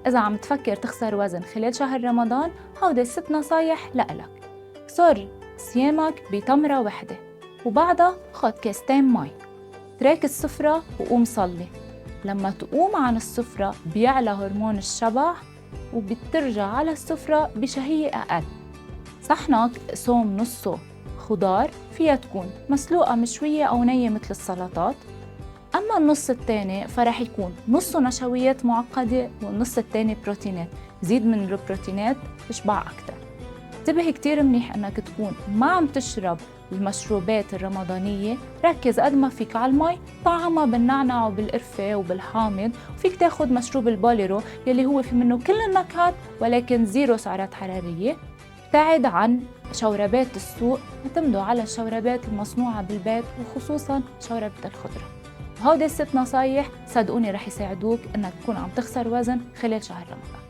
إذا عم تفكر تخسر وزن خلال شهر رمضان، هودي 6 نصايح لإلك. كسر صيامك بتمرة وحدة، وبعدها خد كاستين مي. تراك السفرة وقوم صلي. لما تقوم عن السفرة بيعلى هرمون الشبع وبترجع على السفرة بشهية أقل. صحنك صوم نصه خضار، فيها تكون مسلوقة مشوية أو نية مثل السلطات. أما النص التاني فرح يكون نصه نشويات معقدة والنص التاني بروتينات. زيد من البروتينات تشبع أكتر. انتبه كتير منيح أنك تكون ما عم تشرب المشروبات الرمضانية. ركز قد ما فيك على المي، طعمها بالنعنع وبالقرفة وبالحامض. وفيك تاخد مشروب البوليرو يلي هو في منه كل النكهات ولكن زيرو سعرات حرارية. ابتعد عن شوربات السوق، اعتمدوا على الشوربات المصنوعة بالبيت وخصوصاً شوربة الخضرة. هودي 6 نصايح صدقوني رح يساعدوك انك تكون عم تخسر وزن خلال شهر رمضان.